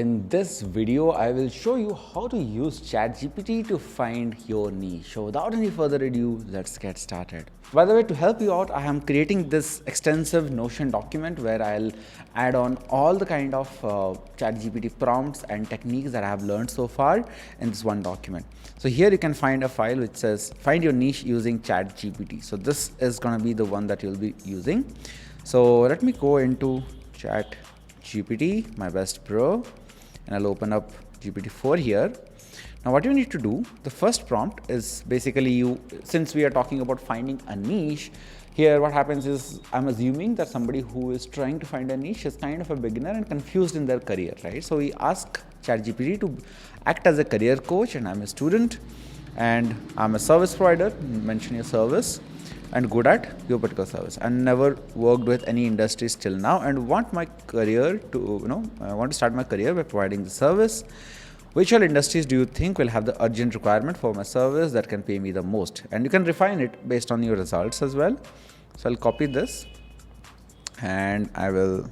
In this video, I will show you how to use ChatGPT to find your niche. So without any further ado, let's get started. By the way, to help you out, I am creating this extensive Notion document where I'll add on all the kind of ChatGPT prompts and techniques that I have learned so far in this one document. So here you can find a file which says find your niche using ChatGPT. So this is going to be the one that you'll be using. So let me go into ChatGPT, my best bro, and I'll open up GPT-4 here. Now what you need to do, the first prompt is basically since we are talking about finding a niche, here what happens is I'm assuming that somebody who is trying to find a niche is kind of a beginner and confused in their career, right? So we ask ChatGPT to act as a career coach, and I'm a student and I'm a service provider, mention your service, and good at your particular service, and never worked with any industries till now, and want my career to, I want to start my career by providing the service. Which all industries do you think will have the urgent requirement for my service that can pay me the most? And you can refine it based on your results as well. So I'll copy this and I will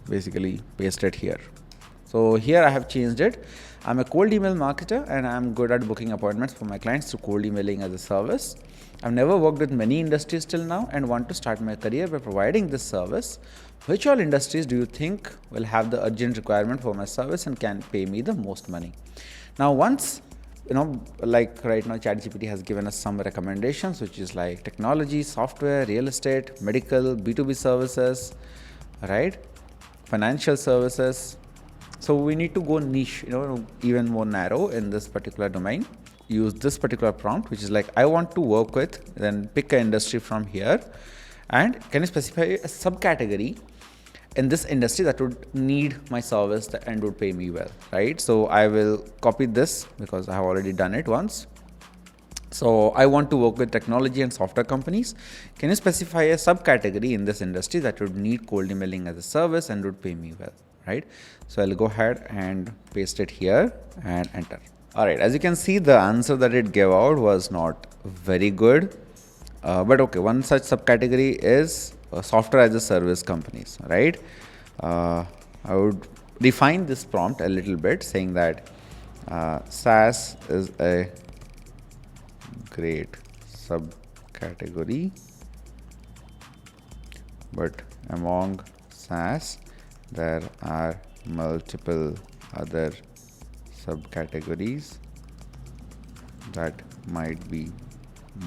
basically paste it here. So here I have changed it. I'm a cold email marketer and I'm good at booking appointments for my clients through cold emailing as a service. I've never worked with many industries till now and want to start my career by providing this service. Which all industries do you think will have the urgent requirement for my service and can pay me the most money? Now once, like right now ChatGPT has given us some recommendations, which is like technology, software, real estate, medical, B2B services, right? Financial services. So we need to go niche, even more narrow in this particular domain. Use this particular prompt, which is like, I want to work with, then pick an industry from here. And can you specify a subcategory in this industry that would need my service and would pay me well, right? So I will copy this because I have already done it once. So I want to work with technology and software companies. Can you specify a subcategory in this industry that would need cold emailing as a service and would pay me well, right? So I'll go ahead and paste it here and enter. All right, as you can see, the answer that it gave out was not very good. But okay, one such subcategory is software as a service companies, right? I would define this prompt a little bit, saying that SaaS is a great subcategory, but among SaaS, there are multiple other subcategories that might be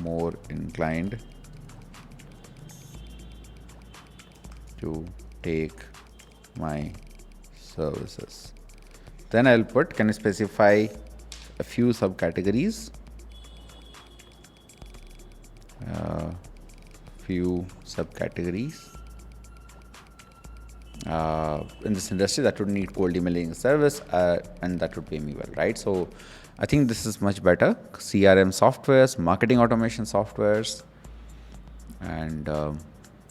more inclined to take my services. Then I'll put, can you specify a few subcategories? Few subcategories in this industry that would need cold emailing service and that would pay me well, right? So I think this is much better. CRM softwares, marketing automation softwares, and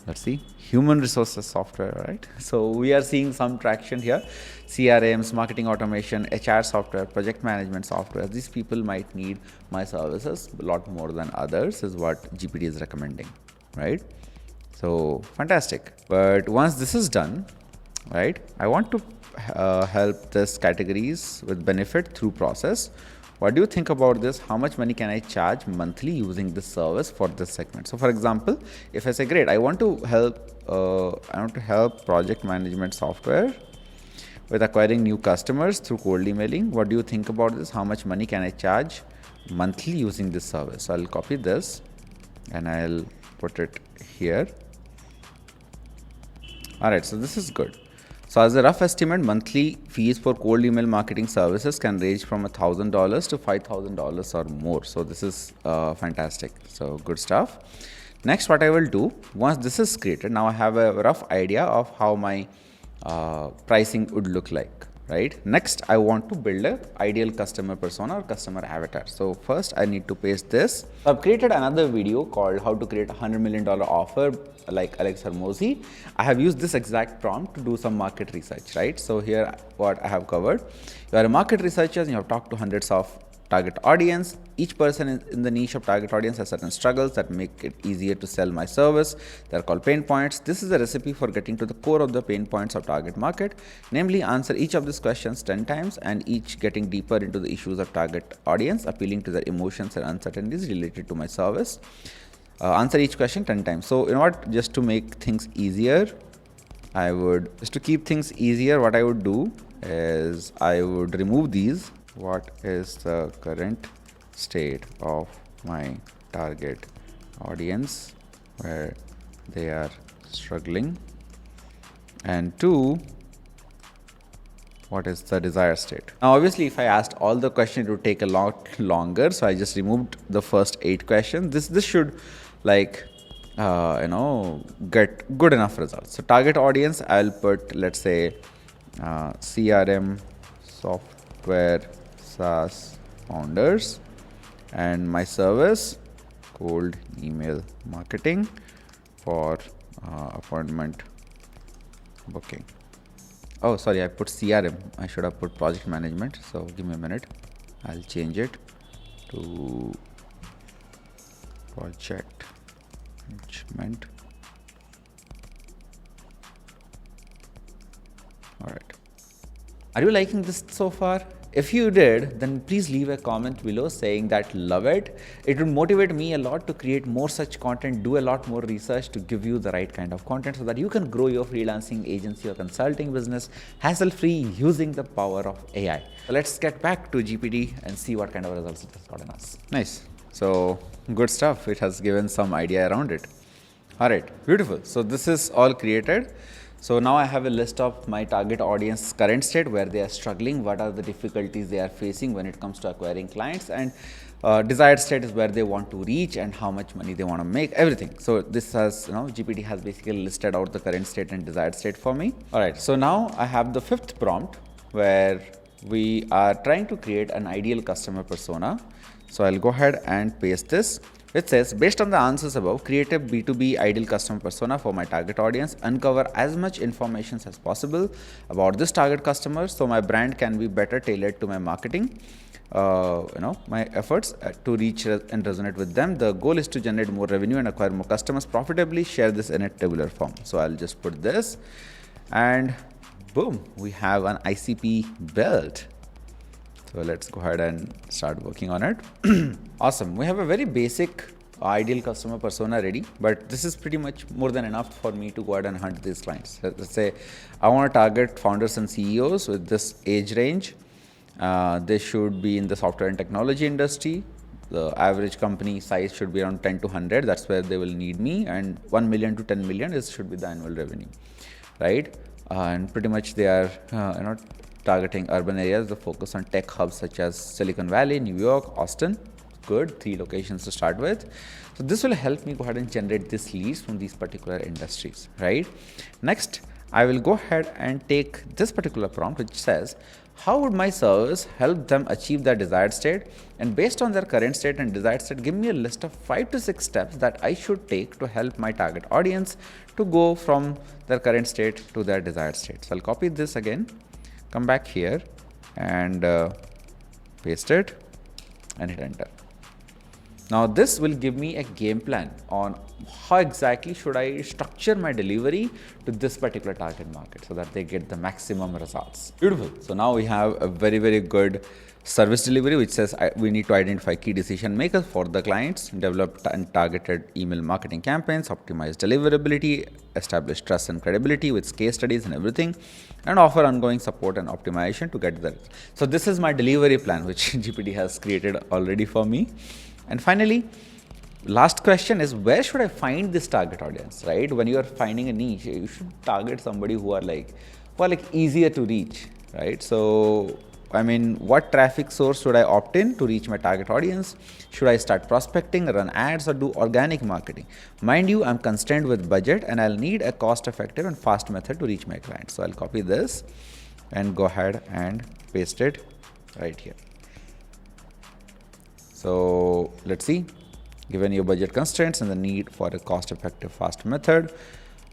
let's see, human resources software, right? So we are seeing some traction here. CRMs, marketing automation, HR software, project management software. These people might need my services a lot more than others, is what GPT is recommending, right? So fantastic. But once this is done, right, I want to help this categories with benefit through process. What do you think about this? How much money can I charge monthly using this service for this segment? So for example, if I say, great, I want to help project management software with acquiring new customers through cold emailing. What do you think about this? How much money can I charge monthly using this service? So I'll copy this and I'll put it here. All right, so this is good. So as a rough estimate, monthly fees for cold email marketing services can range from $1,000 to $5,000 or more. So this is fantastic. So good stuff. Next, what I will do, once this is created, now I have a rough idea of how my pricing would look like, right? Next, I want to build an ideal customer persona or customer avatar. So first I need to paste this. I've created another video called how to create a $100 million offer like Alex Hermosi. I have used this exact prompt to do some market research, right? So here what I have covered, you are a market researcher and you have talked to hundreds of target audience. Each person in the niche of target audience has certain struggles that make it easier to sell my service. They're called pain points. This is a recipe for getting to the core of the pain points of target market, namely answer each of these questions 10 times and each getting deeper into the issues of target audience, appealing to their emotions and uncertainties related to my service. Answer each question 10 times. So you know what, just to make things easier, just to keep things easier, what I would do is I would remove these. What is the current state of my target audience where they are struggling? And 2, what is the desired state? Now, obviously, if I asked all the questions, it would take a lot longer. So I just removed the first 8 questions. This should get good enough results. So target audience, I'll put, let's say, CRM software SaaS founders, and my service, cold email marketing for appointment booking. Oh, sorry, I put CRM. I should have put project management. So give me a minute. I'll change it to project management. All right. Are you liking this so far? If you did, then please leave a comment below saying that love it. It would motivate me a lot to create more such content, do a lot more research to give you the right kind of content so that you can grow your freelancing agency or consulting business hassle-free using the power of AI. So let's get back to GPT and see what kind of results it has gotten us. Nice. So good stuff. It has given some idea around it. All right, beautiful. So this is all created. So now I have a list of my target audience current state, where they are struggling, what are the difficulties they are facing when it comes to acquiring clients, and desired state is where they want to reach and how much money they want to make, everything. So this has, GPT has basically listed out the current state and desired state for me. All right, so now I have the 5th prompt where we are trying to create an ideal customer persona. So I'll go ahead and paste this. It says, based on the answers above, create a B2B ideal customer persona for my target audience, uncover as much information as possible about this target customer so my brand can be better tailored to my marketing, my efforts to reach and resonate with them. The goal is to generate more revenue and acquire more customers profitably. Share this in a tabular form. So I'll just put this and boom, we have an ICP built. So let's go ahead and start working on it. Awesome. We have a very basic ideal customer persona ready, but this is pretty much more than enough for me to go ahead and hunt these clients. Let's say I want to target founders and CEOs with this age range. They should be in the software and technology industry. The average company size should be around 10 to 100. That's where they will need me. And 1 million to 10 million should be the annual revenue, right? And pretty much they are, targeting urban areas, the focus on tech hubs such as Silicon Valley, New York, Austin. Good, 3 locations to start with. So this will help me go ahead and generate these leads from these particular industries, right? Next, I will go ahead and take this particular prompt which says, how would my service help them achieve their desired state? And based on their current state and desired state, give me a list of 5 to 6 steps that I should take to help my target audience to go from their current state to their desired state. So I'll copy this again. Come back here and paste it and hit enter. Now this will give me a game plan on how exactly should I structure my delivery to this particular target market so that they get the maximum results. Beautiful. So now we have a very, very good service delivery which says we need to identify key decision makers for the clients, develop and targeted email marketing campaigns, optimize deliverability, establish trust and credibility with case studies and everything, and offer ongoing support and optimization to get there. So this is my delivery plan which GPT has created already for me. And finally, last question is, where should I find this target audience, right? When you are finding a niche, you should target somebody who are easier to reach, right? So, what traffic source should I opt in to reach my target audience? Should I start prospecting, run ads, or do organic marketing? Mind you, I'm constrained with budget and I'll need a cost-effective and fast method to reach my clients. So I'll copy this and go ahead and paste it right here. So let's see, given your budget constraints and the need for a cost-effective, fast method.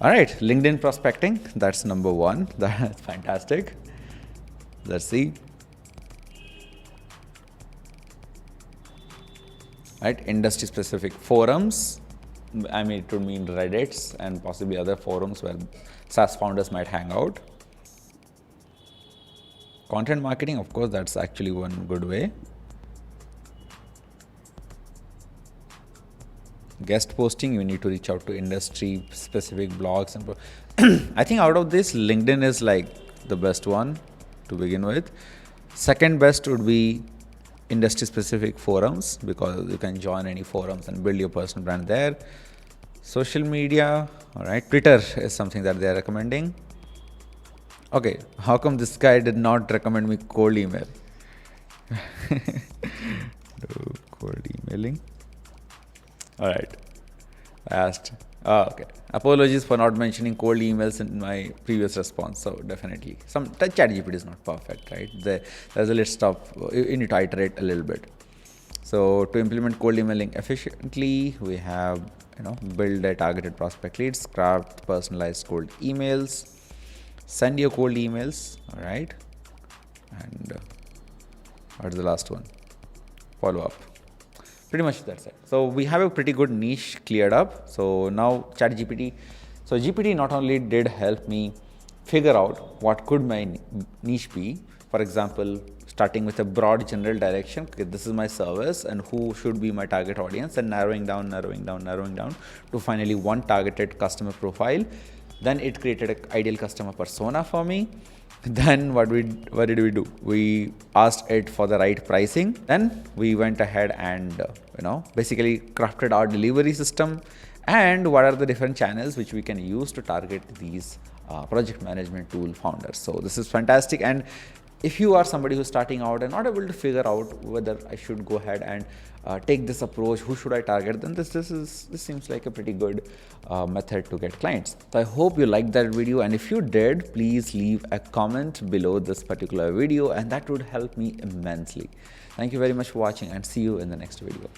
All right, LinkedIn prospecting, that's number 1. That's fantastic. Let's see. right? Industry specific forums. I mean, it would mean Reddits and possibly other forums where SaaS founders might hang out. Content marketing, of course, that's actually one good way. Guest posting, you need to reach out to industry specific blogs and I think out of this, LinkedIn is like the best one to begin with. Second best would be industry specific forums, because you can join any forums and build your personal brand there. Social media, all right, Twitter is something that they are recommending. Okay, how come this guy did not recommend me cold email? Do cold emailing. All right, I asked. Okay, apologies for not mentioning cold emails in my previous response. So definitely, ChatGPT is not perfect, right? There's a list of, you need to iterate a little bit. So to implement cold emailing efficiently, we have, build a targeted prospect leads, craft personalized cold emails, send your cold emails, all right? And what's the last one? Follow up. Pretty much that's it. So we have a pretty good niche cleared up. So now ChatGPT. So GPT not only did help me figure out what could my niche be. For example, starting with a broad general direction. Okay, this is my service and who should be my target audience, and narrowing down to finally one targeted customer profile. Then it created an ideal customer persona for me. Then what did we do? We asked it for the right pricing. Then we went ahead and basically crafted our delivery system and what are the different channels which we can use to target these project management tool founders. So this is fantastic. And if you are somebody who's starting out and not able to figure out whether I should go ahead and take this approach, who should I target, then this seems like a pretty good method to get clients. So I hope you liked that video, and if you did, please leave a comment below this particular video, and that would help me immensely. Thank you very much for watching, and see you in the next video.